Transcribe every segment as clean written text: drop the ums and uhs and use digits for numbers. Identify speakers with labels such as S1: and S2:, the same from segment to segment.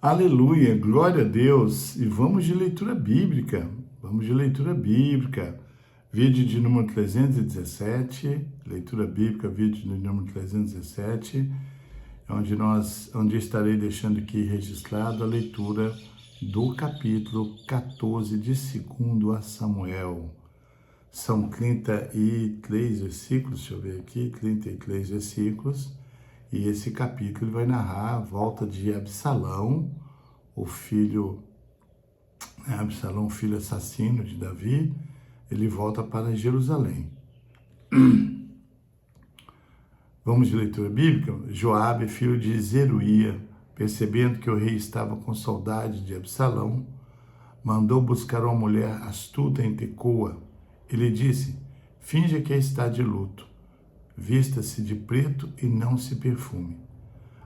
S1: Aleluia, glória a Deus. E vamos de leitura bíblica. Vamos de leitura bíblica. Vídeo de número 317, leitura bíblica, vídeo de número 317, onde estarei deixando aqui registrado a leitura do capítulo 14 de 2 a Samuel. São 33 versículos, deixa eu ver aqui, 33 versículos. E esse capítulo vai narrar a volta de Absalão, o filho assassino de Davi. Ele volta para Jerusalém. Vamos de leitura bíblica? Joabe, filho de Zeruia, percebendo que o rei estava com saudade de Absalão, mandou buscar uma mulher astuta em Tecoa. Ele disse: finja que está de luto. Vista-se de preto e não se perfume.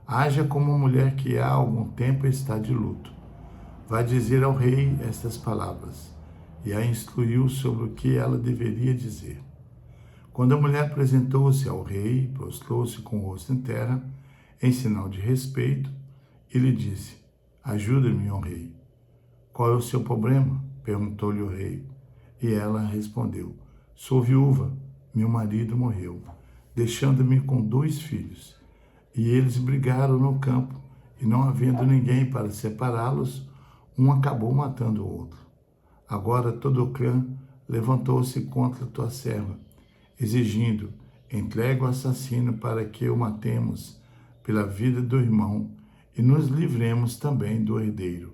S1: Haja como uma mulher que há algum tempo está de luto. Vai dizer ao rei estas palavras, e a instruiu sobre o que ela deveria dizer. Quando a mulher apresentou-se ao rei, prostrou-se com o rosto em terra, em sinal de respeito, e lhe disse: ajuda-me, ó rei. Qual é o seu problema? Perguntou-lhe o rei. E ela respondeu: sou viúva, meu marido morreu, deixando-me com 2 filhos. E eles brigaram no campo, e não havendo ninguém para separá-los, um acabou matando o outro. Agora todo o clã levantou-se contra tua serva, exigindo: entrega o assassino para que o matemos pela vida do irmão e nos livremos também do herdeiro.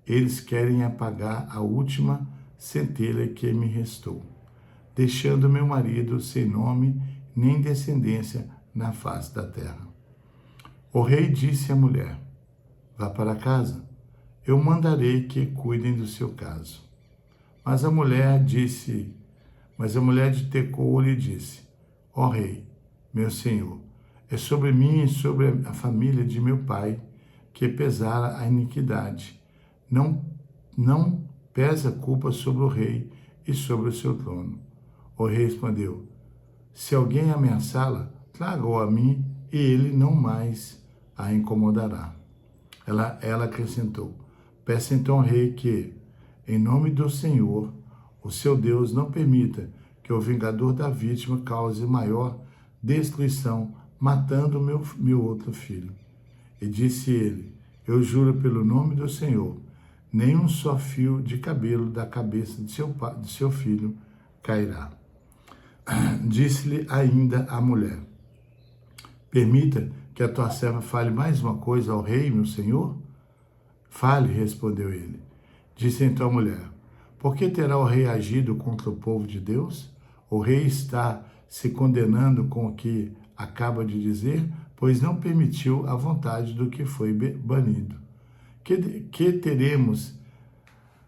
S1: Eles querem apagar a última centelha que me restou, deixando meu marido sem nome nem descendência na face da terra. O rei disse à mulher: vá para casa, eu mandarei que cuidem do seu caso. Mas a mulher de Tecoa lhe disse: ó rei, meu senhor, é sobre mim e sobre a família de meu pai que pesara a iniquidade. Não pesa a culpa sobre o rei e sobre o seu trono. O rei respondeu: se alguém ameaçá-la, traga-o a mim e ele não mais a incomodará. Ela acrescentou: peça então ao rei que, em nome do Senhor, o seu Deus, não permita que o vingador da vítima cause maior destruição, matando meu outro filho. E disse ele: eu juro pelo nome do Senhor, nem um só fio de cabelo da cabeça de seu filho cairá. Disse-lhe ainda a mulher: permita que a tua serva fale mais uma coisa ao rei, meu senhor? Fale, respondeu ele. Disse então a mulher: por que terá o rei agido contra o povo de Deus? O rei está se condenando com o que acaba de dizer, pois não permitiu a vontade do que foi banido.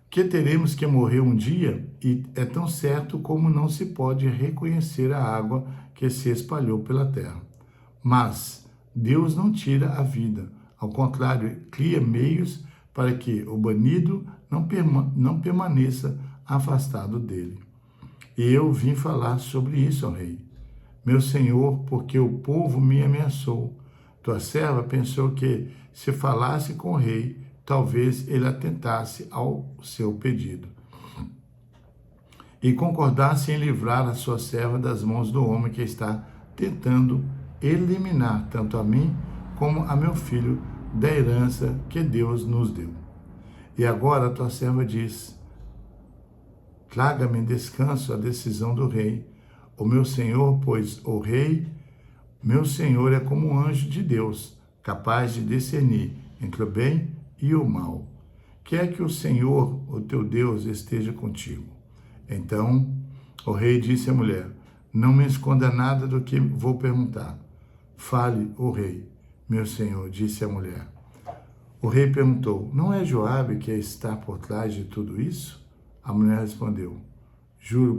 S1: Que teremos que morrer um dia, e é tão certo como não se pode reconhecer a água que se espalhou pela terra. Mas Deus não tira a vida, ao contrário, cria meios para que o banido não permaneça afastado dele. E eu vim falar sobre isso ao rei, meu senhor, porque o povo me ameaçou. Tua serva pensou que, se falasse com o rei, talvez ele atentasse ao seu pedido e concordasse em livrar a sua serva das mãos do homem que está tentando eliminar tanto a mim como a meu filho da herança que Deus nos deu. E agora a tua serva diz: traga-me descanso a decisão do rei, o meu senhor, pois o rei, meu senhor, é como um anjo de Deus, capaz de discernir entre o bem e o mal. Quer que o Senhor, o teu Deus, esteja contigo. Então o rei disse à mulher: não me esconda nada do que vou perguntar. Fale, ó rei, meu senhor, disse a mulher. O rei perguntou: não é Joabe que está por trás de tudo isso? A mulher respondeu: juro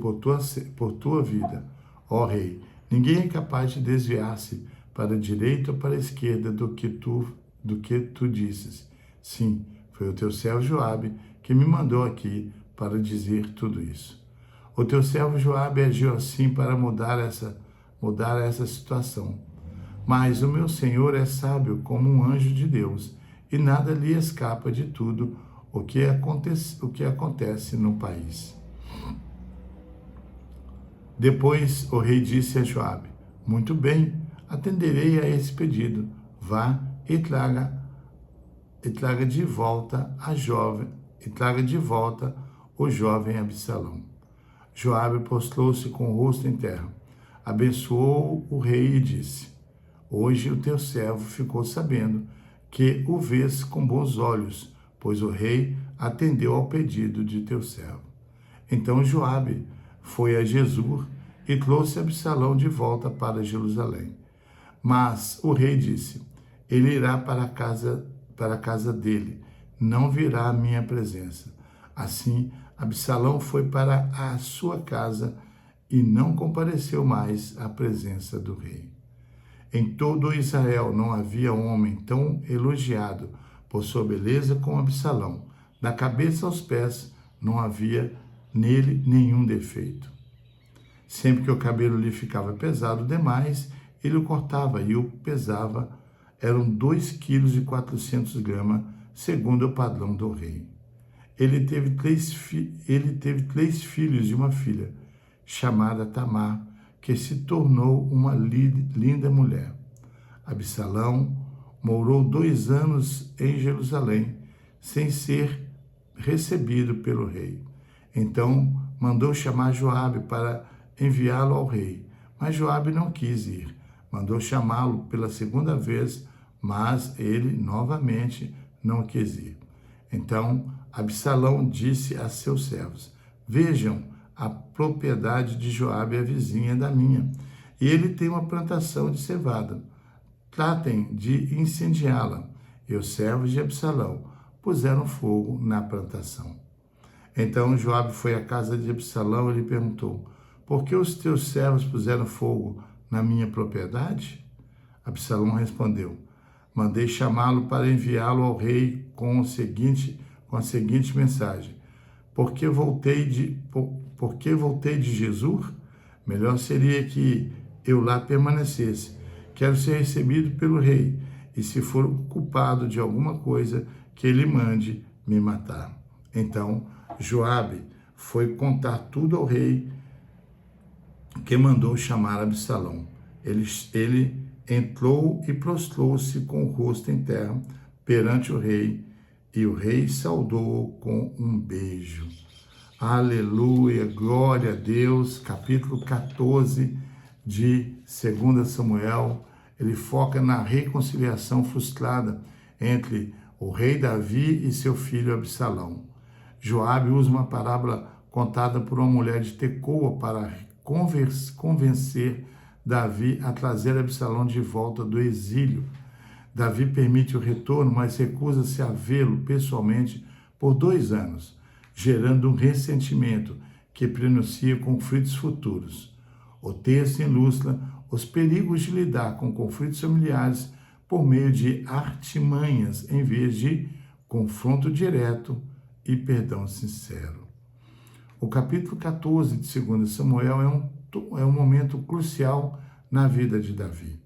S1: por tua vida, ó rei, ninguém é capaz de desviar-se para a direita ou para a esquerda do que tu disses. Sim, foi o teu servo Joabe que me mandou aqui para dizer tudo isso. O teu servo Joabe agiu assim para mudar essa situação. Mas o meu Senhor é sábio como um anjo de Deus e nada lhe escapa de tudo o que acontece no país. Depois o rei disse a Joabe: muito bem, atenderei a esse pedido. Vá e traga de volta o jovem Absalão. Joabe prostrou-se com o rosto em terra, abençoou o rei e disse: hoje o teu servo ficou sabendo que o vês com bons olhos, pois o rei atendeu ao pedido de teu servo. Então Joabe foi a Jesur e trouxe Absalão de volta para Jerusalém. Mas o rei disse: ele irá para a casa dele, não virá à minha presença. Assim, Absalão foi para a sua casa e não compareceu mais à presença do rei. Em todo Israel não havia homem tão elogiado por sua beleza como Absalão. Da cabeça aos pés não havia nele nenhum defeito. Sempre que o cabelo lhe ficava pesado demais, ele o cortava e o pesava. Eram 2,4 kg, segundo o padrão do rei. Ele teve três filhos e uma filha, chamada Tamar, que se tornou uma linda mulher. Absalão morou 2 anos em Jerusalém, sem ser recebido pelo rei. Então mandou chamar Joabe para enviá-lo ao rei, mas Joabe não quis ir. Mandou chamá-lo pela segunda vez, mas ele novamente não quis ir. Então Absalão disse a seus servos: vejam, a propriedade de Joabe é vizinha da minha, e ele tem uma plantação de cevada. Tratem de incendiá-la. E os servos de Absalão puseram fogo na plantação. Então Joabe foi à casa de Absalão e lhe perguntou: por que os teus servos puseram fogo na minha propriedade? Absalão respondeu: mandei chamá-lo para enviá-lo ao rei com a seguinte mensagem: Por que voltei de Jesur? Melhor seria que eu lá permanecesse. Quero ser recebido pelo rei, e se for culpado de alguma coisa, que ele mande me matar. Então Joabe foi contar tudo ao rei, que mandou chamar Absalão. Ele entrou e prostrou-se com o rosto em terra perante o rei, e o rei saudou-o com um beijo. Aleluia, glória a Deus. Capítulo 14 de 2 Samuel, ele foca na reconciliação frustrada entre o rei Davi e seu filho Absalão. Joabe usa uma parábola contada por uma mulher de Tecoa para convencer Davi a trazer Absalão de volta do exílio. Davi permite o retorno, mas recusa-se a vê-lo pessoalmente por 2 anos, gerando um ressentimento que prenuncia conflitos futuros. O texto ilustra os perigos de lidar com conflitos familiares por meio de artimanhas, em vez de confronto direto e perdão sincero. O capítulo 14 de 2 Samuel é um momento crucial na vida de Davi,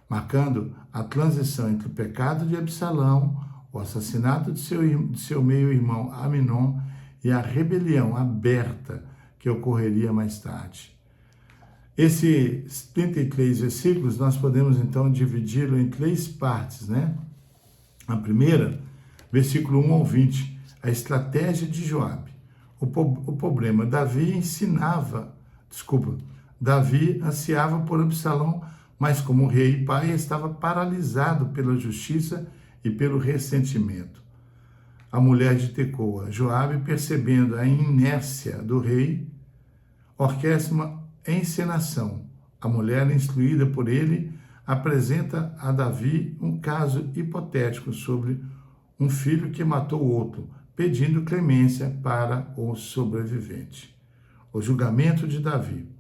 S1: marcando a transição entre o pecado de Absalão, o assassinato de seu meio-irmão Aminon e a rebelião aberta que ocorreria mais tarde. Esses 33 versículos nós podemos então dividi-lo em 3 partes, né? A primeira, versículo 1 ao 20, a estratégia de Joabe. O problema, Davi ansiava por Absalão, mas como rei e pai estava paralisado pela justiça e pelo ressentimento. A mulher de Tecoa, Joabe, percebendo a inércia do rei, orquestra uma encenação. A mulher, instruída por ele, apresenta a Davi um caso hipotético sobre um filho que matou outro, pedindo clemência para o sobrevivente. O julgamento de Davi.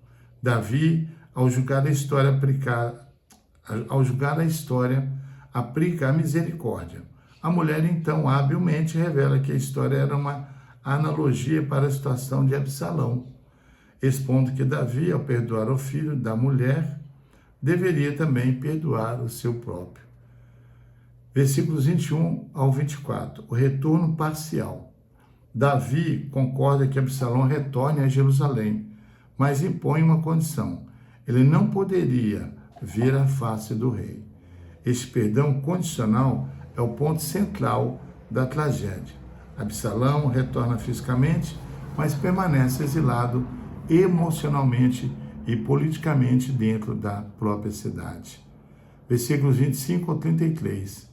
S1: Davi, ao julgar a história, aplica a misericórdia. A mulher, então, habilmente revela que a história era uma analogia para a situação de Absalão, expondo que Davi, ao perdoar o filho da mulher, deveria também perdoar o seu próprio. Versículos 21 ao 24, o retorno parcial. Davi concorda que Absalão retorne a Jerusalém, mas impõe uma condição: ele não poderia ver a face do rei. Este perdão condicional é o ponto central da tragédia. Absalão retorna fisicamente, mas permanece exilado emocionalmente e politicamente dentro da própria cidade. Versículos 25 ao 33.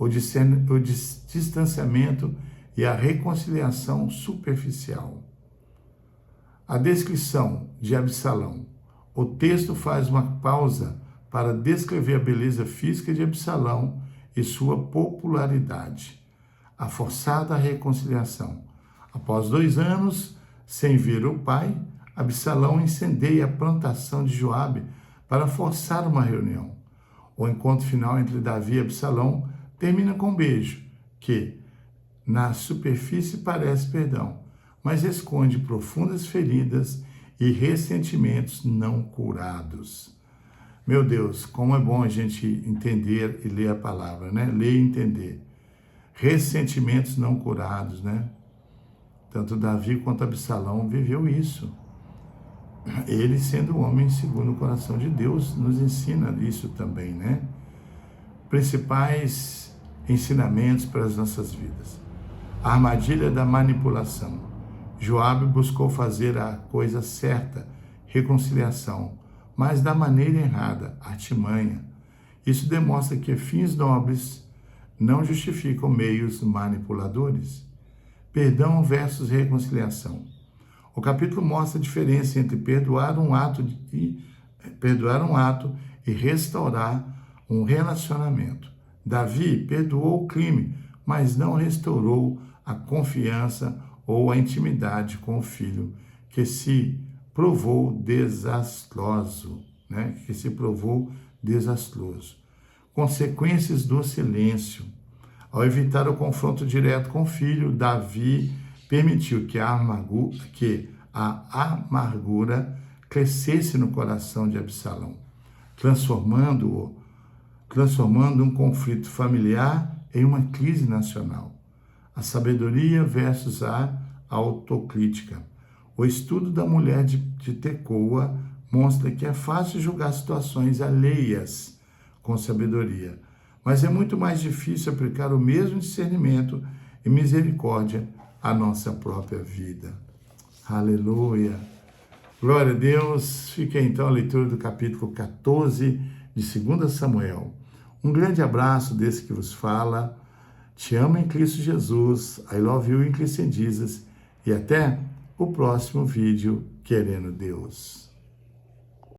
S1: O distanciamento e a reconciliação superficial. A descrição de Absalão. O texto faz uma pausa para descrever a beleza física de Absalão e sua popularidade. A forçada reconciliação. Após 2 anos sem ver o pai, Absalão incendeia a plantação de Joabe para forçar uma reunião. O encontro final entre Davi e Absalão termina com um beijo, que, na superfície, parece perdão, mas esconde profundas feridas e ressentimentos não curados. Meu Deus, como é bom a gente entender e ler a palavra, né? Ler e entender. Ressentimentos não curados, né? Tanto Davi quanto Absalão viveu isso. Ele, sendo homem segundo o coração de Deus, nos ensina isso também, né? Principais ensinamentos para as nossas vidas. A armadilha da manipulação. Joabe buscou fazer a coisa certa, reconciliação, mas da maneira errada, artimanha. Isso demonstra que fins nobres não justificam meios manipuladores. Perdão versus reconciliação. O capítulo mostra a diferença entre perdoar um ato e restaurar um relacionamento. Davi perdoou o crime, mas não restaurou a confiança ou a intimidade com o filho, que se provou desastroso, né? Consequências do silêncio. Ao evitar o confronto direto com o filho, Davi permitiu que a amargura crescesse no coração de Absalão, transformando um conflito familiar em uma crise nacional. A sabedoria versus a autocrítica. O estudo da mulher de Tecoa mostra que é fácil julgar situações alheias com sabedoria, mas é muito mais difícil aplicar o mesmo discernimento e misericórdia à nossa própria vida. Aleluia! Glória a Deus! Fica aí, então a leitura do capítulo 14 de 2 Samuel. Um grande abraço desse que vos fala. Te amo em Cristo Jesus. I love you in Christ Jesus. E até o próximo vídeo, querendo Deus.